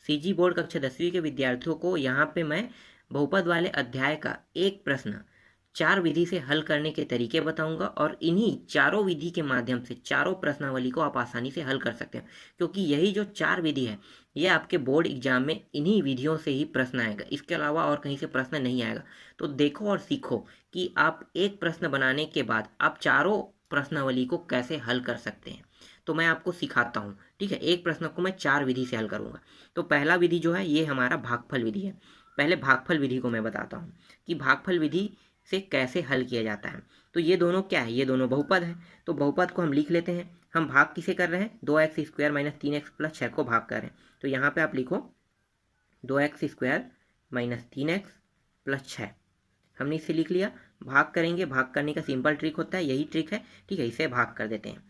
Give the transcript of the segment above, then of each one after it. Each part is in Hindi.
सीजी बोर्ड कक्षा 10वीं के विद्यार्थियों को यहाँ पे मैं बहुपद वाले अध्याय का एक प्रश्न 4 विधि से हल करने के तरीके बताऊंगा और इन्हीं चारों विधि के माध्यम से चारों प्रश्नावली को आप आसानी से हल कर सकते हैं, क्योंकि यही जो 4 विधि है ये आपके बोर्ड एग्जाम में इन्हीं विधियों से ही प्रश्न आएगा, इसके अलावा और कहीं से प्रश्न नहीं आएगा। तो देखो और सीखो कि आप एक प्रश्न बनाने के बाद आप चारों प्रश्नावली को कैसे हल कर सकते हैं। तो मैं आपको सिखाता हूँ, ठीक है। एक प्रश्न को मैं 4 विधि से हल करूँगा। तो पहला विधि जो है ये हमारा भागफल विधि है। पहले भागफल विधि को मैं बताता हूँ कि भागफल विधि से कैसे हल किया जाता है। तो ये दोनों क्या है, ये दोनों बहुपद है। तो बहुपद को हम लिख लेते हैं। हम भाग किसे कर रहे हैं, 2x square minus 3x plus 6 को भाग कर रहे हैं। तो यहाँ पे आप लिखो 2x square minus 3x plus 6, हमने इसे लिख लिया। भाग करेंगे, भाग करने का सिंपल ट्रिक होता है, यही ट्रिक है, ठीक है। इसे भाग कर देते हैं।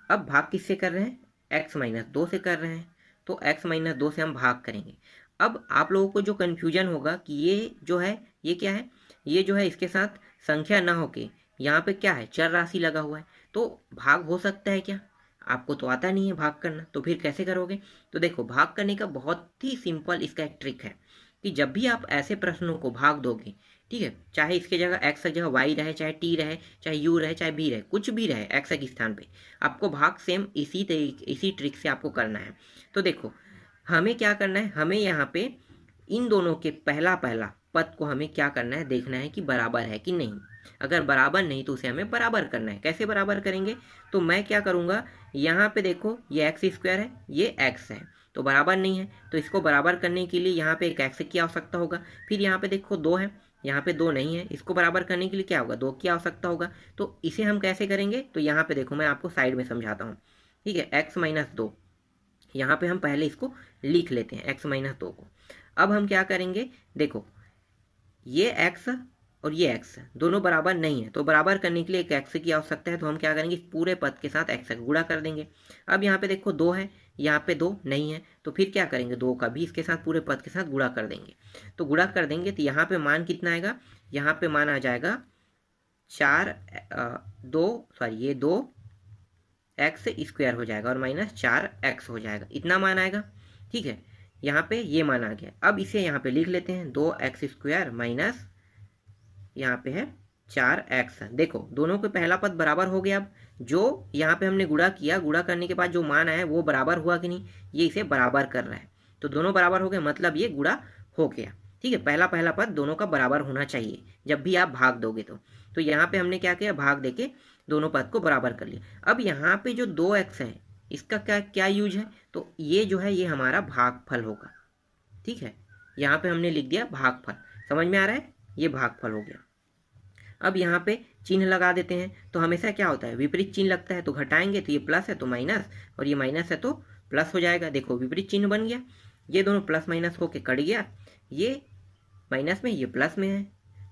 अब भाग किससे कर रहे हैं, x माइनस 2 से कर रहे हैं। तो x माइनस 2 से हम भाग करेंगे। अब आप लोगों को जो कन्फ्यूजन होगा कि ये जो है ये क्या है, ये जो है इसके साथ संख्या ना होके यहाँ पे क्या है, चर राशि लगा हुआ है। तो भाग हो सकता है क्या, आपको तो आता नहीं है भाग करना, तो फिर कैसे करोगे। तो देखो भाग करने का बहुत ही सिंपल इसका एक ट्रिक है कि जब भी आप ऐसे प्रश्नों को भाग दोगे, ठीक है, चाहे इसके जगह एक्स की जगह वाई रहे, चाहे टी रहे, चाहे यू रहे, चाहे बी रहे, कुछ भी रहे एक्स के स्थान पे, आपको भाग सेम इसी ट्रिक से आपको करना है। तो देखो हमें क्या करना है, हमें यहाँ पे इन दोनों के पहला पहला पद को हमें क्या करना है, देखना है कि बराबर है कि नहीं। अगर बराबर नहीं तो उसे हमें बराबर करना है। कैसे बराबर करेंगे, तो मैं क्या करूँगा, यहाँ पे देखो ये एक्स स्क्वायर है, ये एक्स है, तो बराबर नहीं है। तो इसको बराबर करने के लिए यहाँ पे एक एक्स की आवश्यकता होगा। फिर यहाँ पे देखो 2 है, यहाँ पे 2 नहीं है, इसको बराबर करने के लिए क्या होगा, 2 की आवश्यकता होगा। तो इसे हम कैसे करेंगे, तो यहाँ पे देखो मैं आपको साइड में समझाता हूँ, ठीक है। एक्स माइनस 2, यहाँ पे हम पहले इसको लिख लेते हैं एक्स माइनस 2 को। अब हम क्या करेंगे, देखो ये x और ये x दोनों बराबर नहीं है, तो बराबर करने के लिए एक x की आवश्यकता है। तो हम क्या करेंगे, इस पूरे पद के साथ x का गुणा कर देंगे। अब यहाँ पे देखो 2 है, यहाँ पे 2 नहीं है, तो फिर क्या करेंगे, 2 का भी इसके साथ पूरे पद के साथ गुणा कर देंगे। तो गुणा कर देंगे तो यहाँ पे मान कितना आएगा, यहाँ पे मान आ जाएगा 4 ये 2x स्क्वायर हो जाएगा और माइनस 4x हो जाएगा, इतना मान आएगा, ठीक है। यहाँ पे ये मान आ गया। अब इसे यहाँ पे लिख लेते हैं, 2x स्क्वायर माइनस यहाँ पे है 4x। देखो दोनों के पहला पद बराबर हो गया। अब जो यहाँ पे हमने गुणा किया, गुणा करने के बाद जो मान आया वो बराबर हुआ कि नहीं, ये इसे बराबर कर रहा है। तो दोनों बराबर हो गए, मतलब ये गुणा हो गया, ठीक है। पहला पहला पद दोनों का बराबर होना चाहिए जब भी आप भाग दोगे। तो यहाँ पे हमने क्या किया, भाग देके दोनों पद को बराबर कर लिया। अब यहाँ पे जो 2x है इसका क्या क्या यूज है, तो ये जो है ये हमारा भागफल होगा, ठीक है। यहाँ पे हमने लिख दिया भागफल, समझ में आ रहा है, ये भागफल हो गया। अब यहाँ पे चिन्ह लगा देते हैं। तो हमेशा क्या होता है, विपरीत चिन्ह लगता है तो घटाएंगे, तो ये प्लस है तो माइनस, और ये माइनस है तो प्लस हो जाएगा। देखो विपरीत चिन्ह बन गया, ये दोनों प्लस माइनस होके कट गया, ये माइनस में ये प्लस में है,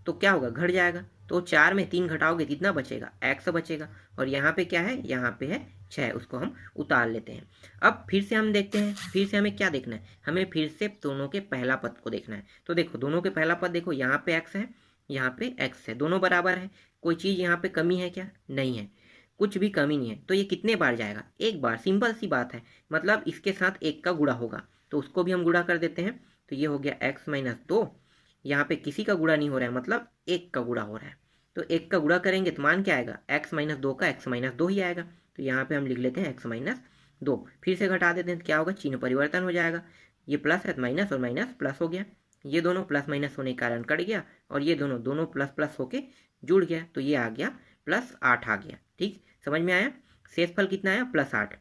तो क्या होगा, घट जाएगा। तो 4 में 3 घटाओगे कितना बचेगा, x बचेगा। और यहाँ पे क्या है, यहाँ पे है 6, उसको हम उतार लेते हैं। अब फिर से हम देखते हैं, फिर से हमें क्या देखना है, हमें फिर से दोनों के पहला पद को देखना है। तो देखो दोनों के पहला पद देखो, यहाँ पे x है, यहाँ पे x है, दोनों बराबर है। कोई चीज़ यहाँ पे कमी है क्या, नहीं है, कुछ भी कमी नहीं है। तो ये कितने बार जाएगा, एक बार, सिंपल सी बात है। मतलब इसके साथ 1 का गुणा होगा, तो उसको भी हम गुणा कर देते हैं। तो ये हो गया x माइनस 2, यहाँ पे किसी का गुणा नहीं हो रहा है, मतलब 1 का गुणा हो रहा है। तो 1 का गुणा करेंगे तो मान क्या आएगा, x माइनस 2 का x माइनस 2 ही आएगा। तो यहाँ पे हम लिख लेते हैं x माइनस 2। फिर से घटा देते हैं तो क्या होगा, चिन्ह परिवर्तन हो जाएगा, ये प्लस है तो माइनस और माइनस प्लस हो गया। ये दोनों प्लस माइनस होने के कारण कट गया, और ये दोनों दोनों प्लस प्लस होके जुड़ गया, तो ये आ गया +8 आ गया। ठीक, समझ में आया। शेषफल कितना आया, +8।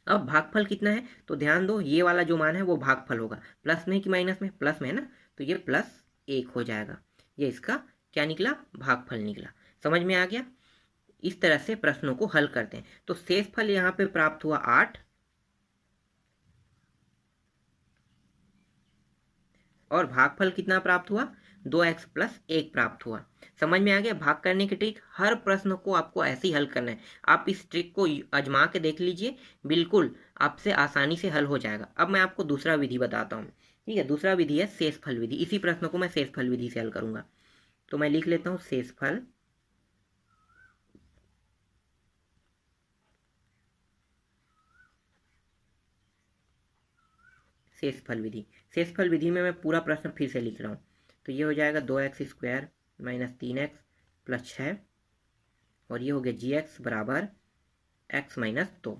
अब भागफल कितना है, तो ध्यान दो, ये वाला जो मान है वो भागफल होगा, प्लस में कि माइनस में, प्लस में है ना, तो ये +1 हो जाएगा। ये इसका क्या निकला, भागफल निकला। समझ में आ गया। इस तरह से प्रश्नों को हल करते हैं। तो शेषफल यहाँ पे प्राप्त हुआ 8, और भागफल कितना प्राप्त हुआ, 2x + 1 प्राप्त हुआ। समझ में आ गया भाग करने की ट्रिक। हर प्रश्न को आपको ऐसे ही हल करना है। आप इस ट्रिक को आजमा के देख लीजिए, बिल्कुल आपसे आसानी से हल हो जाएगा। अब मैं आपको दूसरा विधि बताता हूँ, ठीक है। दूसरा विधि है शेषफल विधि। इसी प्रश्न को मैं शेषफल विधि से हल करूंगा। तो मैं लिख लेता हूँ शेषफल, शेषफल विधि। शेषफल विधि में मैं पूरा प्रश्न फिर से लिख रहा हूँ। तो ये हो जाएगा 2x² माइनस 3x प्लस 6 और ये हो गया gx बराबर x माइनस 2।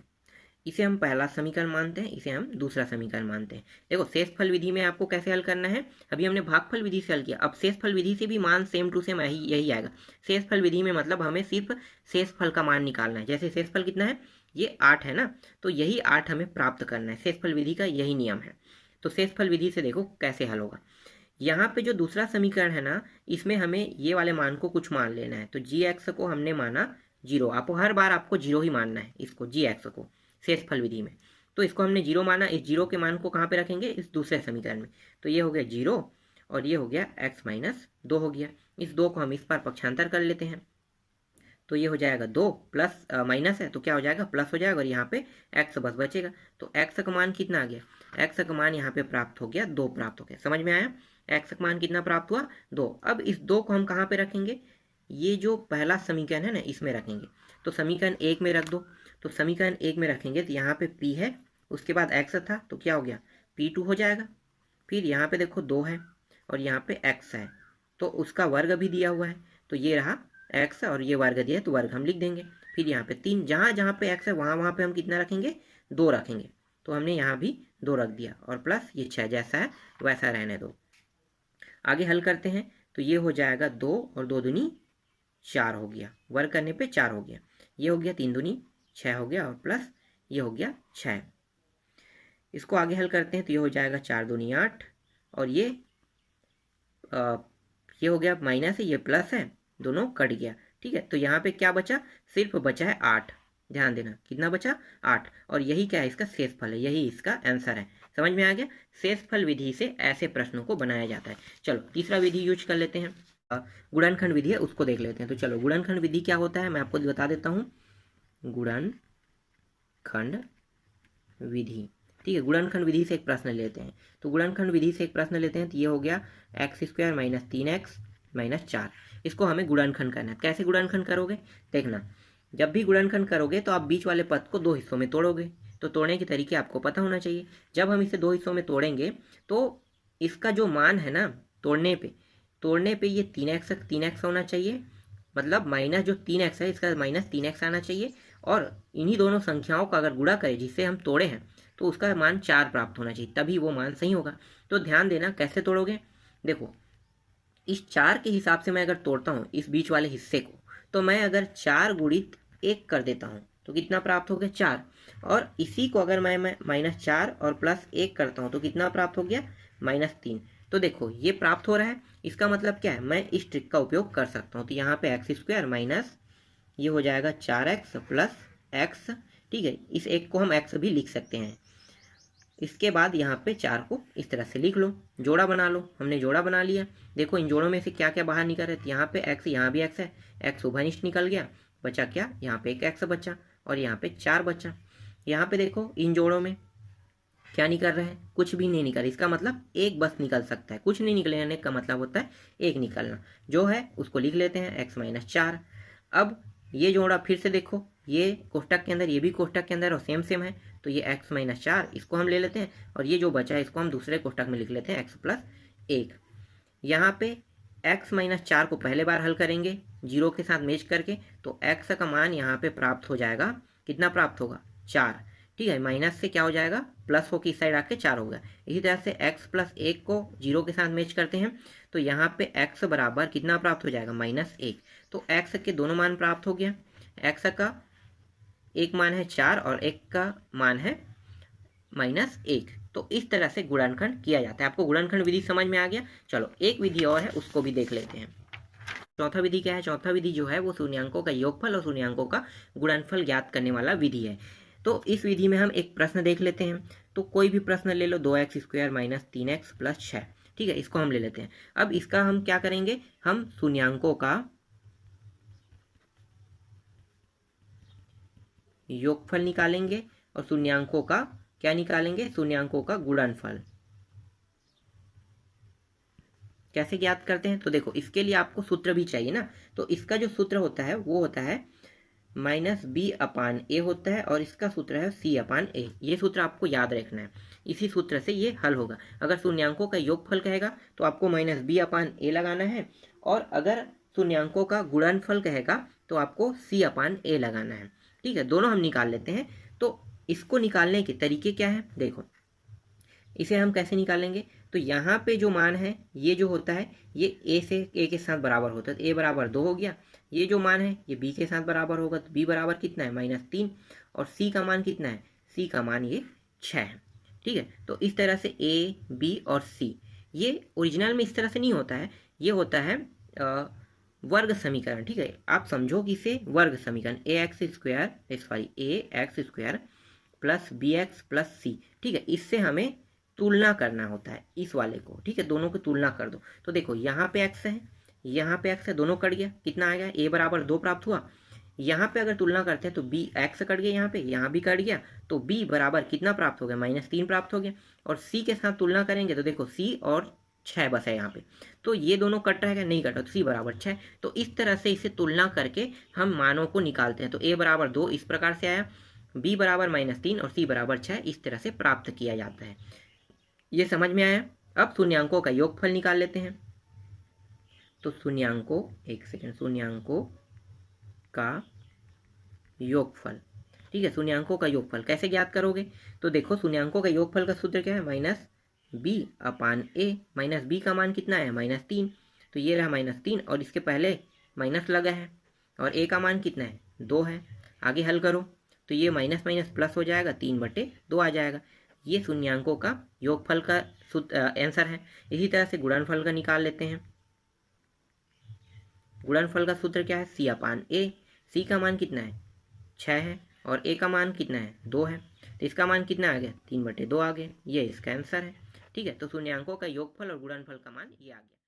इसे हम पहला समीकरण मानते हैं, इसे हम दूसरा समीकरण मानते हैं। देखो शेषफल विधि में आपको कैसे हल करना है, अभी हमने भागफल विधि से हल किया, अब शेषफल विधि से भी मान सेम टू सेम यही आएगा। शेषफल विधि में मतलब हमें सिर्फ शेषफल का मान निकालना है। जैसे शेषफल कितना है, ये 8 है ना, तो यही 8 हमें प्राप्त करना है। शेषफल विधि का यही नियम है। तो शेषफल विधि से देखो कैसे हल होगा। यहाँ पे जो दूसरा समीकरण है ना, इसमें हमें ये वाले मान को कुछ मान लेना है। तो gx को हमने माना 0, आपको हर बार आपको 0 ही मानना है इसको, gx को शेषफल विधि में। तो इसको हमने 0 माना, इस 0 के मान को कहाँ पे रखेंगे, इस दूसरे समीकरण में। तो ये हो गया 0 और ये हो गया x माइनस 2 हो गया। इस 2 को हम इस पर पक्षांतर कर लेते हैं। तो ये हो जाएगा 2 प्लस माइनस है तो क्या हो जाएगा, प्लस हो जाएगा और यहाँ पे x बस बचेगा। तो x का मान कितना आ गया, x का मान यहाँ पे प्राप्त हो गया 2 प्राप्त हो गया। समझ में आया, x का मान कितना प्राप्त हुआ 2। अब इस 2 को हम कहाँ पे रखेंगे, ये जो पहला समीकरण है ना इसमें रखेंगे। तो समीकरण 1 में रख दो। तो समीकरण 1 में रखेंगे तो यहाँ पे p है, उसके बाद x था तो क्या हो गया p2 हो जाएगा। फिर यहाँ पे देखो 2 है और यहाँ पे x है, तो उसका वर्ग भी दिया हुआ है, तो ये रहा x और ये वर्ग दिया है तो वर्ग हम लिख देंगे। फिर यहाँ पे 3, जहाँ जहाँ पे x है वहाँ पे हम कितना रखेंगे, 2 रखेंगे। तो हमने यहाँ भी 2 रख दिया और प्लस ये 6 जैसा है वैसा रहने दो। आगे हल करते हैं तो ये हो जाएगा 2 और 2 दूनी 4 हो गया, वर्ग करने पे 4 हो गया। ये हो गया 3 दूनी 6 हो गया और प्लस ये हो गया 6। इसको आगे हल करते हैं तो ये हो जाएगा 4 दूनी 8 और ये हो गया माइनस है, ये प्लस है, दोनों कट गया। ठीक है, तो यहाँ पे क्या बचा, सिर्फ बचा है 8। ध्यान देना कितना बचा 8, और यही क्या है, इसका शेषफल है, यही इसका आंसर है। समझ में आ गया, शेषफल विधि से ऐसे प्रश्नों को बनाया जाता है। चलो तीसरा विधि यूज कर लेते हैं, गुणनखंड विधि है उसको देख लेते हैं। तो चलो गुणनखंड विधि क्या होता है मैं आपको बता देता हूँ। गुणनखंड विधि, ठीक है, गुणनखंड विधि से एक प्रश्न लेते हैं। तो गुणनखंड विधि से एक प्रश्न लेते हैं तो ये हो गया x² माइनस 3x माइनस 4। इसको हमें गुणनखंड करना है। कैसे गुणनखंड करोगे, देखना, जब भी गुणनखंड करोगे तो आप बीच वाले पद को 2 हिस्सों में तोड़ोगे। तो तोड़ने के तरीके आपको पता होना चाहिए। जब हम इसे 2 हिस्सों में तोड़ेंगे तो इसका जो मान है ना, तोड़ने पे ये 3x होना चाहिए, मतलब माइनस जो 3x है इसका माइनस 3x आना चाहिए, और इन्हीं दोनों संख्याओं का अगर गुणा करें जिससे हम तोड़े हैं तो उसका मान 4 प्राप्त होना चाहिए, तभी वो मान सही होगा। तो ध्यान देना कैसे तोड़ोगे, देखो इस 4 के हिसाब से मैं अगर तोड़ता हूँ इस बीच वाले हिस्से को, तो मैं अगर 4 गुणित 1 कर देता हूँ तो कितना प्राप्त हो गया 4, और इसी को अगर मैं -4 और +1 करता हूँ तो कितना प्राप्त हो गया -3। तो देखो ये प्राप्त हो रहा है, इसका मतलब क्या है, मैं इस ट्रिक का उपयोग कर सकता हूँ। तो यहाँ पे x² माइनस ये हो जाएगा 4x प्लस x, ठीक है, इस एक को हम x भी लिख सकते हैं। इसके बाद यहाँ पे 4 को इस तरह से लिख लो, जोड़ा बना लो। हमने जोड़ा बना लिया, देखो इन जोड़ों में से क्या क्या बाहर निकल रहे थे, यहाँ पे x, यहाँ भी x है, x उभयनिष्ठ निकल गया, बचा क्या, यहाँ पे एक x बचा और यहाँ पे 4 बचा। यहाँ पे देखो इन जोड़ों में क्या निकल रहा है, कुछ भी नहीं निकल, इसका मतलब एक बस निकल सकता है, कुछ नहीं निकलने का मतलब होता है एक निकलना। जो है उसको लिख लेते हैं x माइनस 4। अब ये जोड़ा फिर से देखो, ये कोष्टक के अंदर, ये भी कोष्टक के अंदर और सेम सेम है, तो ये x माइनस 4 इसको हम ले लेते हैं, और ये जो बचा है इसको हम दूसरे कोष्टक में लिख लेते हैं x प्लस 1। यहाँ पे x माइनस 4 को पहले बार हल करेंगे 0 के साथ मैच करके, तो x का मान यहाँ पे प्राप्त हो जाएगा, कितना प्राप्त होगा 4, ठीक है, माइनस से क्या हो जाएगा प्लस हो के इस साइड आके 4 होगा। इसी तरह से x प्लस 1 को 0 के साथ मैच करते हैं तो यहाँ पे x बराबर कितना प्राप्त हो जाएगा -1। तो x के दोनों मान प्राप्त हो गया, x का एक मान है 4 और एक का मान है -1। तो इस तरह से गुणनखंड किया जाता है। आपको गुणनखंड विधि समझ में आ गया। चलो एक विधि और है उसको भी देख लेते हैं। चौथा विधि क्या है, चौथा विधि जो है वो शून्यांकों का योगफल और शून्यांकों का गुणनफल ज्ञात करने वाला विधि है। तो इस विधि में हम एक प्रश्न देख लेते हैं। तो कोई भी प्रश्न ले लो, 2x² माइनस 3x प्लस 6, ठीक है, इसको हम ले लेते हैं। अब इसका हम क्या करेंगे, हम शून्यांकों का योगफल निकालेंगे और शून्यांकों का क्या निकालेंगे, शून्यांकों का गुणनफल। कैसे ज्ञात करते हैं, तो देखो इसके लिए आपको सूत्र भी चाहिए ना। तो इसका जो सूत्र होता है वो होता है माइनस बी अपान ए होता है और इसका सूत्र है सी अपान ए। ये सूत्र आपको याद रखना है, इसी सूत्र से ये हल होगा। अगर शून्यांकों का योगफल कहेगा तो आपको माइनस बी अपान ए लगाना है, और अगर शून्यांकों का गुणनफल कहेगा तो आपको सी अपान ए लगाना है। ठीक है, दोनों हम निकाल लेते हैं। तो इसको निकालने के तरीके क्या है, देखो इसे हम कैसे निकालेंगे। तो यहाँ पे जो मान है ये जो होता है ये ए से ए के साथ बराबर होता है, तो ए बराबर 2 हो गया। ये जो मान है ये बी के साथ बराबर होगा, तो बी बराबर कितना है -3, और सी का मान कितना है, सी का मान ये 6 है। ठीक है, तो इस तरह से ए बी और सी, ये ओरिजिनल में इस तरह से नहीं होता है, ये होता है वर्ग समीकरण। ठीक है, आप समझो कि इसे वर्ग समीकरण A X square plus B X plus C. ठीक है, इससे हमें तुलना करना होता है इस वाले को। ठीक है, दोनों की तुलना कर दो। तो देखो यहाँ पे एक्स है, यहाँ पे एक्स है, दोनों कट गया, कितना आ गया, ए बराबर 2 प्राप्त हुआ। यहाँ पे अगर तुलना करते हैं तो बी एक्स कट गया, यहाँ भी कट गया, तो बी बराबर कितना प्राप्त हो गया, -3 प्राप्त हो गया। और सी के साथ तुलना करेंगे तो देखो सी और 6 बस है यहाँ पे, तो ये दोनों कट रहेगा, नहीं कटा तो सी बराबर 6। तो इस तरह से इसे तुलना करके हम मानों को निकालते हैं। तो ए बराबर 2 इस प्रकार से आया, बी बराबर -3 और सी बराबर 6 इस तरह से प्राप्त किया जाता है। ये समझ में आया। अब शून्यांकों का योगफल निकाल लेते हैं। तो शून्यांकों, एक सेकेंड, शून्यांकों का योगफल। ठीक है, शून्यांकों का योगफल कैसे ज्ञात करोगे। तो देखो शून्यांकों का योगफल का सूत्र क्या है, माइनस बी अपान ए। माइनस बी का मान कितना है, -3, तो ये रहा -3 और इसके पहले माइनस लगा है, और ए का मान कितना है, 2 है। आगे हल करो तो ये माइनस माइनस प्लस हो जाएगा, 3/2 आ जाएगा। ये शून्यांकों का योगफल का आंसर है। इसी तरह से गुणनफल का निकाल लेते हैं। गुणनफल का सूत्र क्या है, सी अपान ए। सी का मान कितना है, 6 है, और ए का मान कितना है, 2 है, तो इसका मान कितना आ गया, 3/2 आ गया। ये इसका आंसर है। ठीक है, तो शून्यांकों का योगफल और गुणनफल का मान ये आ गया।